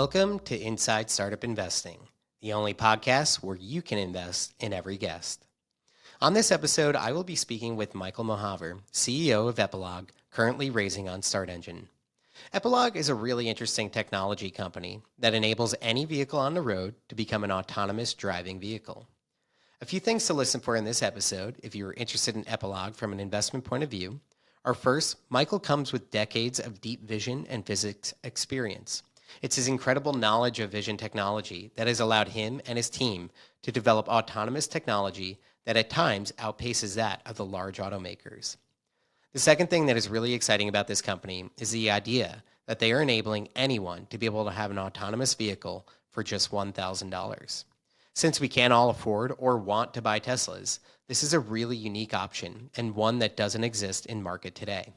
Welcome to Inside Startup Investing, the only podcast where you can invest in every guest. On this episode, I will be speaking with Michael Mojaver, CEO of Epilog, currently raising on Start Engine. Epilog is a really interesting technology company that enables any vehicle on the road to become an autonomous driving vehicle. A few things to listen for in this episode if you are interested in Epilog from an investment point of view are first, Michael comes with decades of deep vision and physics experience. It's his incredible knowledge of vision technology that has allowed him and his team to develop autonomous technology that at times outpaces that of the large automakers. The second thing that is really exciting about this company is the idea that they are enabling anyone to be able to have an autonomous vehicle for just $1,000. Since we can't all afford or want to buy Teslas, this is a really unique option and one that doesn't exist in market today.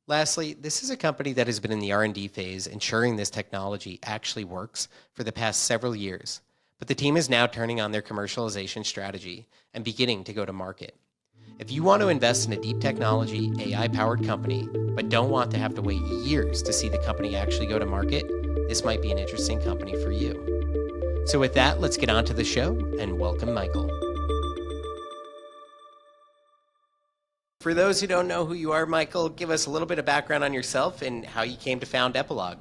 Lastly, this is a company that has been in the R&D phase ensuring this technology actually works for the past several years, but the team is now turning on their commercialization strategy and beginning to go to market. If you want to invest in a deep technology, AI-powered company, but don't want to have to wait years to see the company actually go to market, this might be an interesting company for you. So with that, let's get on to the show and welcome Michael. For those who don't know who you are, Michael, give us a little bit of background on yourself and how you came to found Epilog.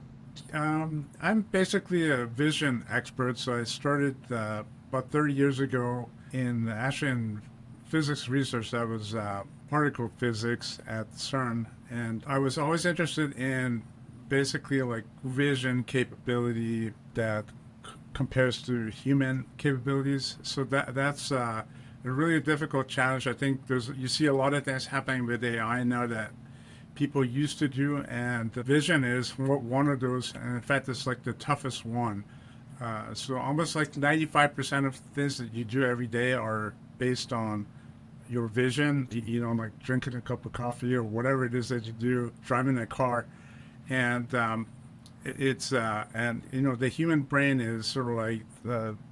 I'm basically a vision expert, so I started about 30 years ago in physics research. That was particle physics at CERN, and I was always interested in basically like vision capability that compares to human capabilities. So that's a really difficult challenge. I think you see a lot of things happening with AI now that people used to do, and the vision is one of those, and in fact it's like the toughest one. So almost like 95% of things that you do every day are based on your vision, like drinking a cup of coffee or whatever it is that you do, driving a car. And the human brain is sort of like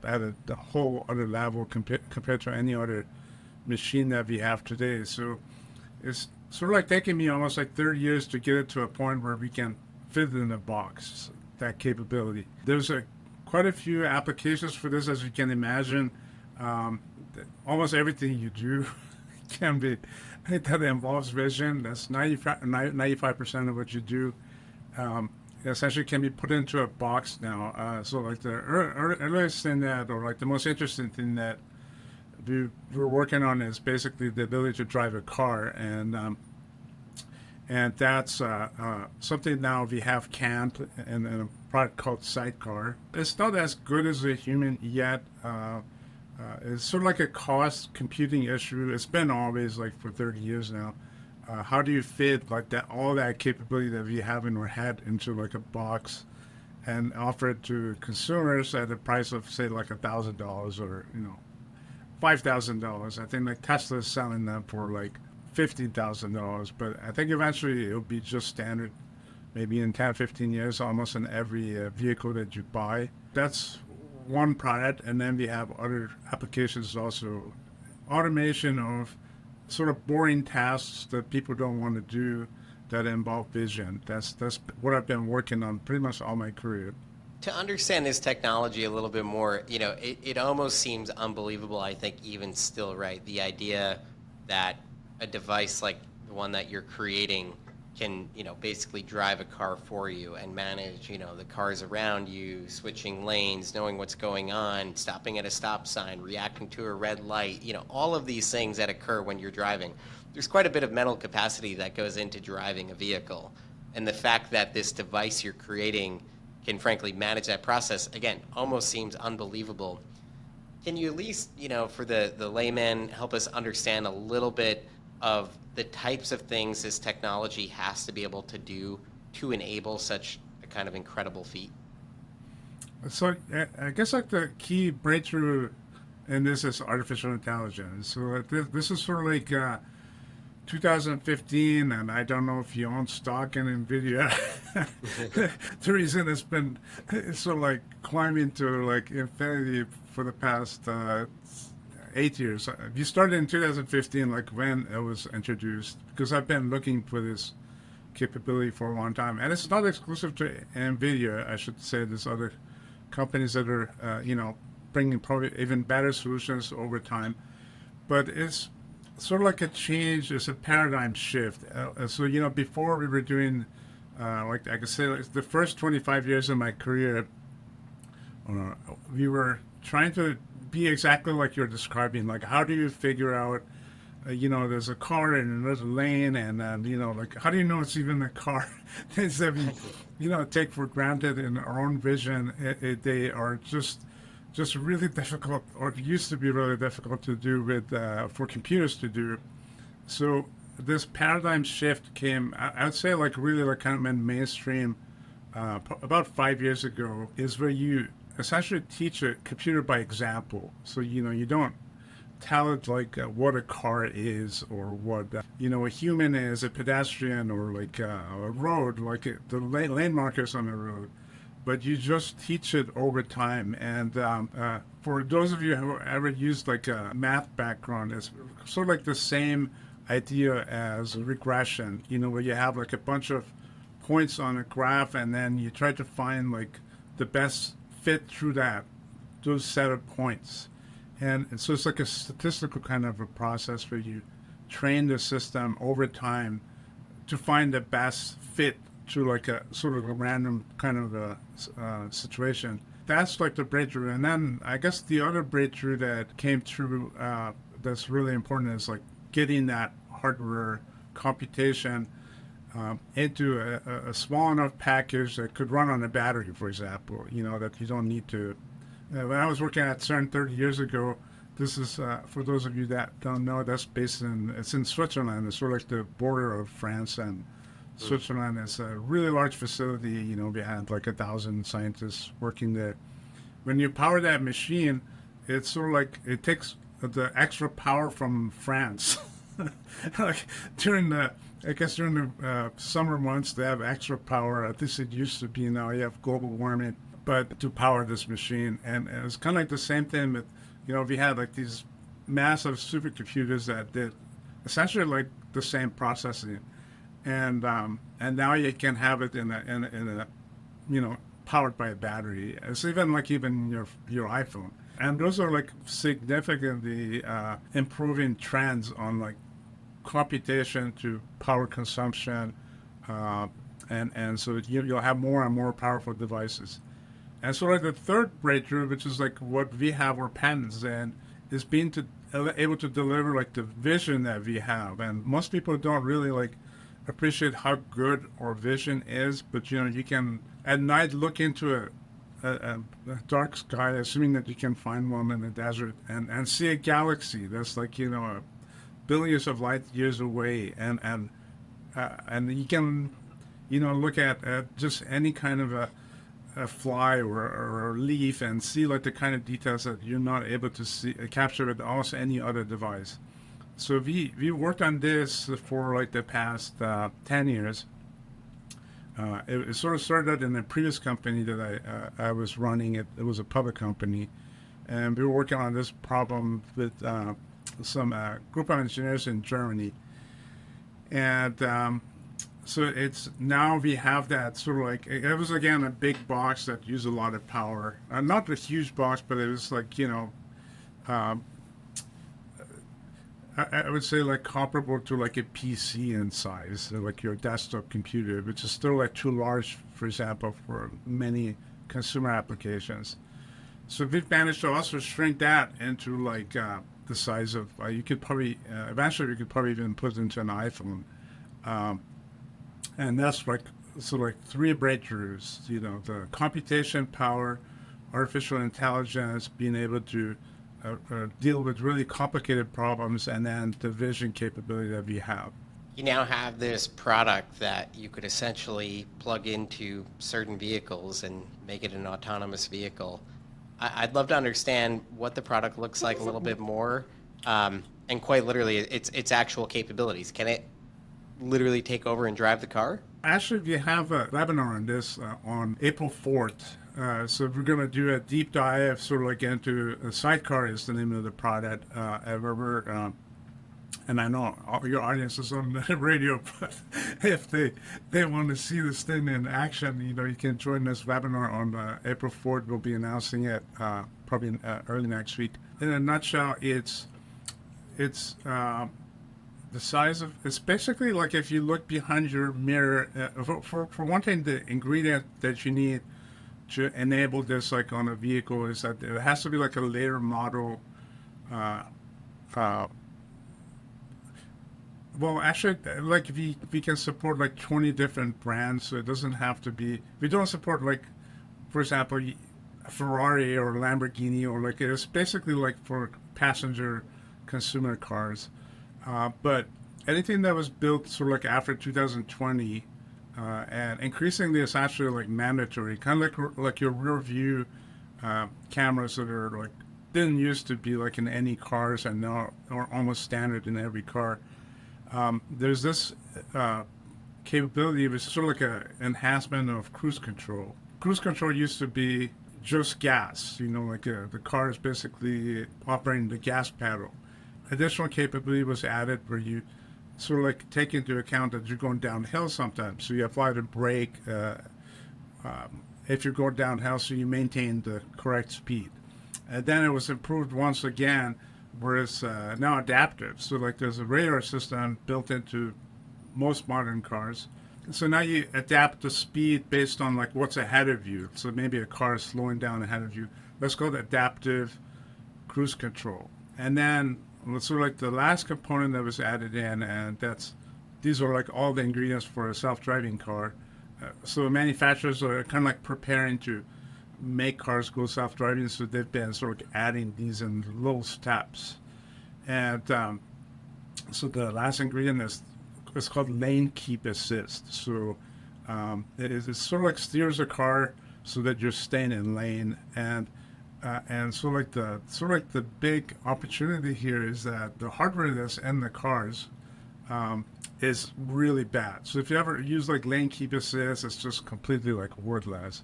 at a whole other level compared to any other machine that we have today. So it's sort of like taking me almost like 30 years to get it to a point where we can fit it in a box, that capability. There's quite a few applications for this, as you can imagine. Almost everything you do can be that involves vision. That's 95% of what you do. Essentially can be put into a box now. So like the earliest thing or like the most interesting thing that we're working on is basically the ability to drive a car, and that's something now we have canned in a product called SideCar. It's not as good as a human yet. It's sort of like a cost computing issue. It's been always like for 30 years now. How do you fit like that, all that capability that we have in our head into like a box and offer it to consumers at a price of say like $1,000 or $5,000? I think like Tesla is selling them for like $50,000, but I think eventually it'll be just standard, maybe in 10, 15 years, almost in every vehicle that you buy. That's one product, and then we have other applications also. Automation of sort of boring tasks that people don't want to do that involve vision. That's what I've been working on pretty much all my career. To understand this technology a little bit more, it almost seems unbelievable, I think, even still, right? The idea that a device like the one that you're creating can, basically drive a car for you and manage, the cars around you, switching lanes, knowing what's going on, stopping at a stop sign, reacting to a red light, all of these things that occur when you're driving. There's quite a bit of mental capacity that goes into driving a vehicle. And the fact that this device you're creating can frankly manage that process, again, almost seems unbelievable. Can you at least, for the layman, help us understand a little bit of the types of things this technology has to be able to do to enable such a kind of incredible feat? So I guess like the key breakthrough in this is artificial intelligence. So this is sort of like 2015, and I don't know if you own stock in NVIDIA. The reason it's sort of like climbing to like infinity for the past 8 years. We started in 2015, like when it was introduced, because I've been looking for this capability for a long time. And it's not exclusive to NVIDIA, I should say. There's other companies that are, bringing probably even better solutions over time. But it's sort of like a change, it's a paradigm shift. So, before we were doing, like I could say, like the first 25 years of my career, we were trying to be exactly like you're describing. Like, how do you figure out, there's a car in another lane, and like, how do you know it's even a car? Things that we, take for granted in our own vision, they are just really difficult, or it used to be really difficult to do with for computers to do. So this paradigm shift came, I'd say, like really like kind of in mainstream about 5 years ago, is where you essentially teach a computer by example. So you don't tell it like what a car is, or what a human is, a pedestrian, or like a road, like the lane markers on the road. But you just teach it over time. And for those of you who ever used like a math background, it's sort of like the same idea as regression, where you have like a bunch of points on a graph, and then you try to find like the best fit through those set of points. And so it's like a statistical kind of a process where you train the system over time to find the best fit to like a sort of a random kind of a situation. That's like the breakthrough. And then I guess the other breakthrough that came through that's really important is like getting that hardware computation into a small enough package that could run on a battery, for example, that you don't need to. When I was working at CERN 30 years ago, this is, for those of you that don't know, it's in Switzerland. It's sort of like the border of France and Switzerland. Is a really large facility. We had like 1,000 scientists working there. When you power that machine, it's sort of like it takes the extra power from France. Like during the summer months, they have extra power. At least it used to be. Now you have global warming, but to power this machine. And it's kind of like the same thing with, we had like these massive supercomputers that did essentially like the same processing. And now you can have it in a powered by a battery. It's even your iPhone. And those are like significantly improving trends on like computation to power consumption, and so you'll have more and more powerful devices. And so like the third breakthrough, which is like what we have our patents in, is being able to deliver like the vision that we have. And most people don't really like appreciate how good our vision is, but you can at night look into a dark sky, assuming that you can find one in the desert, and see a galaxy that's like billions of light years away, and you can look at just any kind of a fly or a leaf and see like the kind of details that you're not able to see capture with almost any other device. So we worked on this for like the past 10 years. It sort of started in the previous company that I was running. It was a public company, and we were working on this problem with some group of engineers in Germany. And so it's now we have that sort of like, it was again a big box that used a lot of power. Not a huge box, but it was like, I would say like comparable to like a PC in size, so like your desktop computer, which is still like too large, for example, for many consumer applications. So we've managed to also shrink that into like the size of, you could probably, eventually we could probably even put it into an iPhone. And that's like, so like three breakthroughs, the computation power, artificial intelligence, being able to deal with really complicated problems, and then the vision capability that we have. You now have this product that you could essentially plug into certain vehicles and make it an autonomous vehicle. I'd love to understand what the product looks like a little bit more, and quite literally its actual capabilities. Can it literally take over and drive the car? Actually, we have a webinar on this on April 4th. So we're going to do a deep dive sort of like into SideCar is the name of the product. And I know all your audience is on the radio, but if they want to see this thing in action, you can join this webinar on April 4th. We'll be announcing it probably early next week. In a nutshell, it's the size of, it's basically like if you look behind your mirror. For one thing, the ingredient that you need to enable this, like on a vehicle, is that it has to be like a later model. Uh, uh, Well, actually, like if we can support like 20 different brands, so it doesn't have to be. We don't support like, for example, a Ferrari or Lamborghini, or like it's basically like for passenger consumer cars. But anything that was built sort of like after 2020, and increasingly it's actually like mandatory, kind of like your rear view cameras that are like didn't used to be like in any cars and now are almost standard in every car. There's this capability, which is sort of like an enhancement of cruise control. Cruise control used to be just gas, like the car is basically operating the gas pedal. Additional capability was added where you sort of like take into account that you're going downhill sometimes. So you apply the brake if you're going downhill, so you maintain the correct speed. And then it was improved once again, where it's now adaptive. So like there's a radar system built into most modern cars. So now you adapt the speed based on like what's ahead of you. So maybe a car is slowing down ahead of you. Let's call it adaptive cruise control. And then sort of like the last component that was added in, and these are like all the ingredients for a self-driving car. So manufacturers are kind of like preparing to make cars go self-driving, so they've been sort of adding these in little steps. And so the last ingredient is called lane keep assist. So it's sort of like steers a car so that you're staying in lane. And sort of like the big opportunity here is that the hardware that's in the cars is really bad. So if you ever use like lane keep assist, it's just completely like worthless.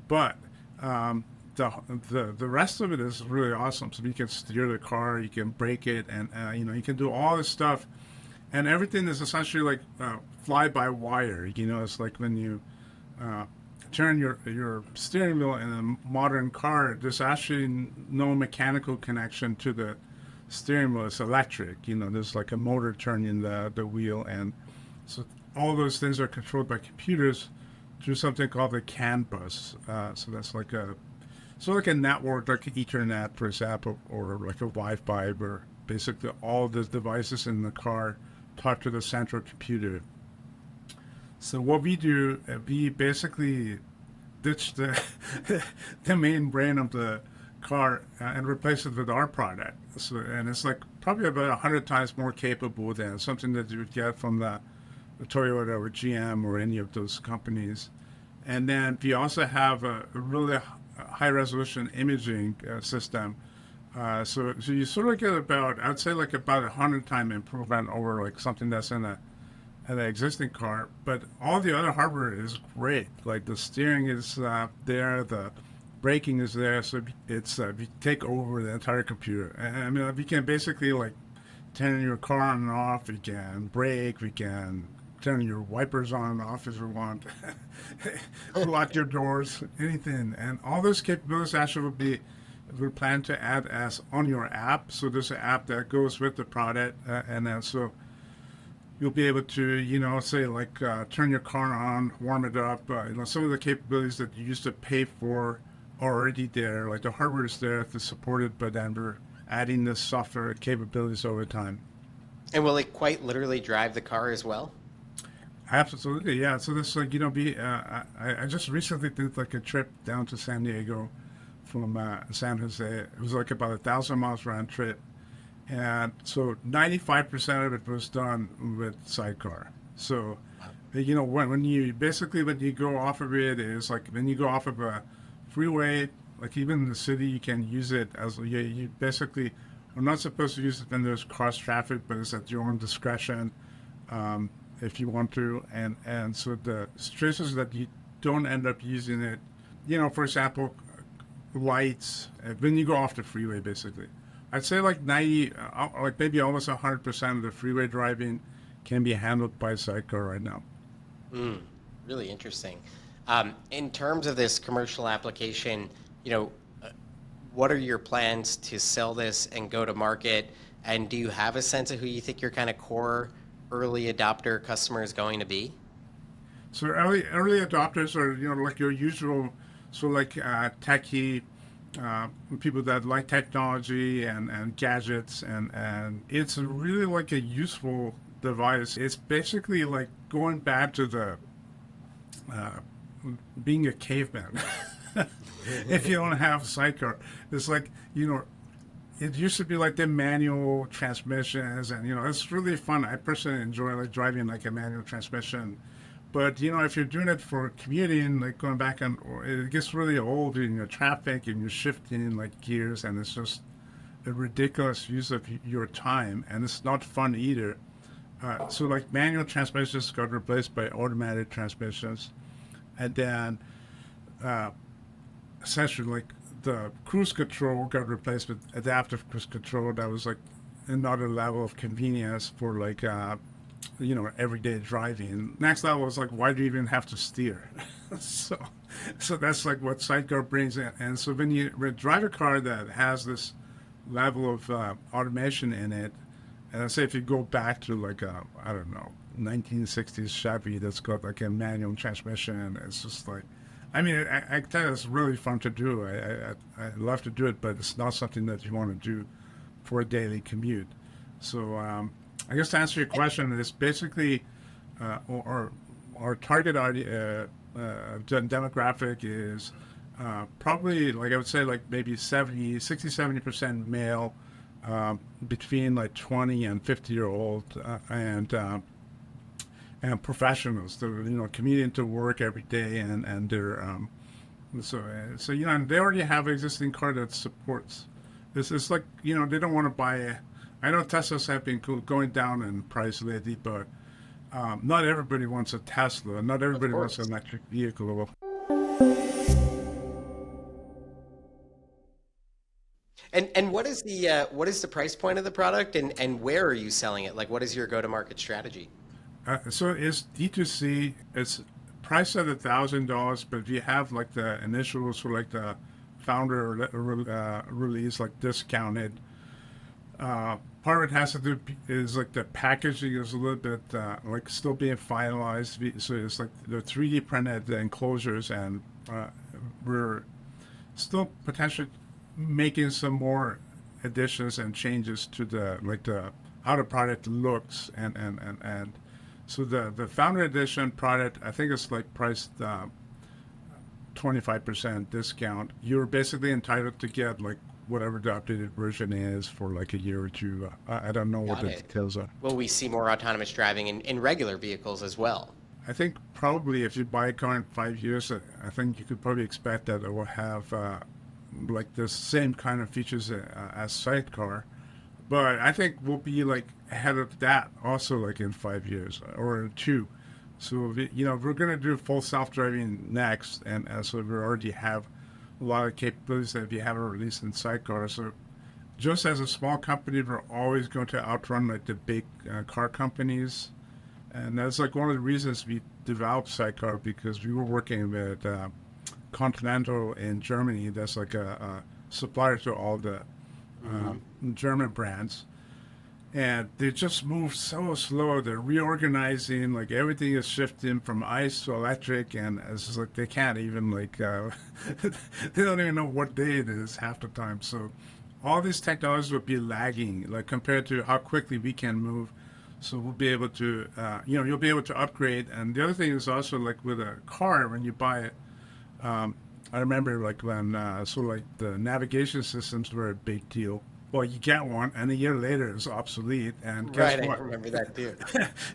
But the rest of it is really awesome. So you can steer the car, you can brake it, and you can do all this stuff, and everything is essentially like fly by wire. It's like when you turn your steering wheel in a modern car, there's actually no mechanical connection to the steering wheel. It's electric. There's like a motor turning the wheel, and so all those things are controlled by computers through something called the CAN bus. So that's like a network, like Ethernet, for example, or like a Wi-Fi, where basically all the devices in the car talk to the central computer. So what we do, we basically ditch the the main brain of the car and replace it with our product. So, and it's like probably about 100 times more capable than something that you would get from the Toyota or GM or any of those companies. And then we also have a really high resolution imaging system. So you sort of get about, I'd say like about 100-time improvement over like something that's in an existing car. But all the other hardware is great. Like the steering is there, the braking is there. So it's we take over the entire computer. And I mean, we can basically like turn your car on and off. We can brake. We can turn your wipers on and off as you want. Lock your doors, anything. And all those capabilities actually we're planning to add as on your app. So there's an app that goes with the product, and then so you'll be able to, say like turn your car on, warm it up. Some of the capabilities that you used to pay for are already there. Like the hardware is there to support it, but then we're adding this software capabilities over time. And will it quite literally drive the car as well? Absolutely, yeah. So this, like, I just recently did like a trip down to San Diego from San Jose. It was like about 1,000 miles round trip, and so 95% of it was done with SideCar. So, when you go off of it, is like when you go off of a freeway, like even in the city, you can use it as you basically are not supposed to use it when there's cross traffic, but it's at your own discretion. If you want to, and so the situations that you don't end up using it, for example, lights, when you go off the freeway basically, I'd say like 90, like maybe almost 100% of the freeway driving can be handled by SideCar right now. Mm, really interesting. In terms of this commercial application, you know, uh, what are your plans to sell this and go to market? And do you have a sense of who you think your kind of core early adopter customer is going to be? So early adopters are, like your usual, so like techie people that like technology and gadgets, and it's really like a useful device. It's basically like going back to the uh, being a caveman. If you don't have sidecar, it's like it used to be like the manual transmissions, and it's really fun. I personally enjoy like driving like a manual transmission, but if you're doing it for commuting, like going back and it gets really old in your traffic and you're shifting like gears, and it's just a ridiculous use of your time, and it's not fun either. So like manual transmissions got replaced by automatic transmissions, and then uh, essentially like the cruise control got replaced with adaptive cruise control. That was like another level of convenience for like everyday driving. Next level was like, why do you even have to steer? so so that's like what sidecar brings in. And so when you drive a car that has this level of automation in it, and I say if you go back to like a, I don't know, 1960s Chevy that's got like a manual transmission, it's just like, I mean, I tell you, it's really fun to do. I love to do it, but it's not something that you want to do for a daily commute. So I guess to answer your question, it's basically our target demographic is probably, like I would say, like maybe 70% male, between like 20 and 50-year old, and professionals. They're commuting to work every day, and they're so and they already have existing car that supports. This is like they don't want to buy. I know Teslas have been going down in price lately, but not everybody wants a Tesla. Not Of everybody wants an course. electric vehicle. And what is the price point of the product, and where are you selling it? Like, what is your go-to-market strategy? So it's D2C. It's priced at $1,000, but if you have like the initials for like the founder release, like discounted, part of it has to do is like the packaging is a little bit like still being finalized. So it's like the 3D printed the enclosures, and we're still potentially making some more additions and changes to the like the how the product looks, and so the founder edition product, I think it's like priced 25% discount. You're basically entitled to get like whatever the updated version is for like a year or two. I don't know what Got the it. details are. Will we see more autonomous driving in regular vehicles as well? I think probably if you buy a car in 5 years, I think you could probably expect that it will have like the same kind of features as Sidecar. But I think we'll be like ahead of that also like in 5 years or two. So we're gonna do full self-driving next, and so we already have a lot of capabilities that we haven't released in Sidecar. So just as a small company, we're always going to outrun like the big car companies, and that's like one of the reasons we developed Sidecar, because we were working with Continental in Germany. That's like a supplier to all the uh, Hmm. German brands, and they just move so slow. They're reorganizing, like everything is shifting from ICE to electric, and it's just like they can't even like they don't even know what day it is half the time. So all these technologies would be lagging, like compared to how quickly we can move. So we'll be able to, you'll be able to upgrade. And the other thing is also like with a car, when you buy it, I remember like when like the navigation systems were a big deal. Well, you get one, and a year later it's obsolete. And guess Right, I what? remember that too.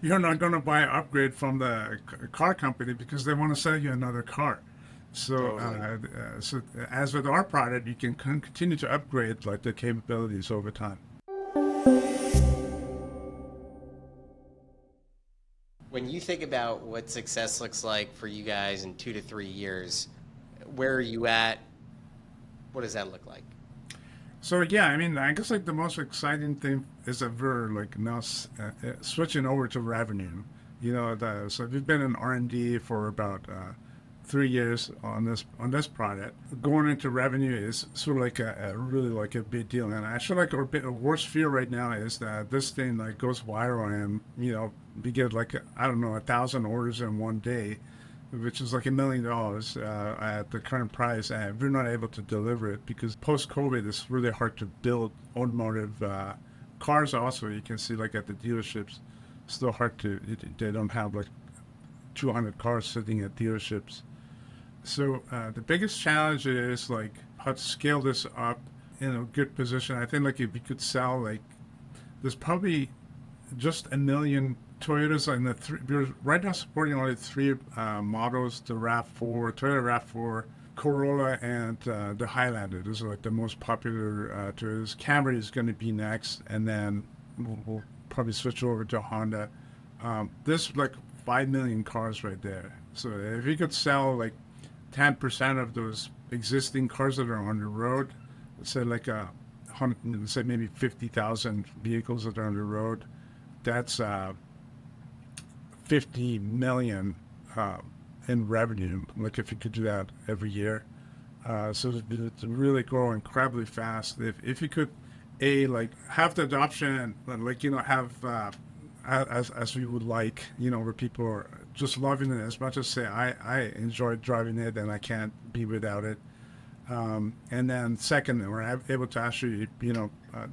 You're not going to buy an upgrade from the car company because they want to sell you another car. So, Totally. so as with our product, you can continue to upgrade like the capabilities over time. When you think about what success looks like for you guys in 2 to 3 years, where are you at? What does that look like? So yeah, I mean, I guess like the most exciting thing is that we're like now switching over to revenue. So we've been in R&D for about 3 years on this product. Going into revenue is sort of like a really like a big deal. And actually, like our worst fear right now is that this thing like goes viral and we get like I don't know 1,000 orders in one day, which is like $1 million at the current price, and we're not able to deliver it because post-COVID it's really hard to build automotive cars. Also, you can see like at the dealerships, still hard to. They don't have like 200 cars sitting at dealerships. So the biggest challenge is like how to scale this up in a good position. I think like if you could sell like there's probably just 1 million Toyotas in the we're right now supporting only three models: the RAV4, Toyota RAV4, Corolla, and the Highlander. Those are like the most popular Toyotas. Camry is going to be next, and then we'll probably switch over to Honda. This like 5 million cars right there. So if you could sell like 10% of those existing cars that are on the road, let's say like let's say maybe 50,000 vehicles that are on the road, that's 50 million in revenue. Like if you could do that every year, so it's really growing incredibly fast. If you could, like have the adoption, like have as we would like, where people are just loving it as much as say I enjoy driving it and I can't be without it. And then second, we're able to actually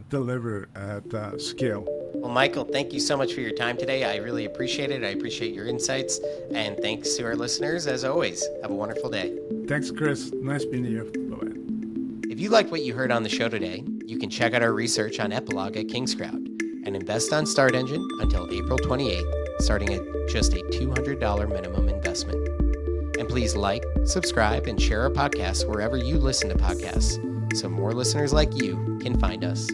deliver at scale. Well, Michael, thank you so much for your time today. I really appreciate it. I appreciate your insights. And thanks to our listeners, as always. Have a wonderful day. Thanks, Chris. Nice being to you. Bye-bye. If you liked what you heard on the show today, you can check out our research on Epilog at Kingscrowd and invest on Start Engine until April 28th, starting at just a $200 minimum investment. And please like, subscribe, and share our podcast wherever you listen to podcasts so more listeners like you can find us.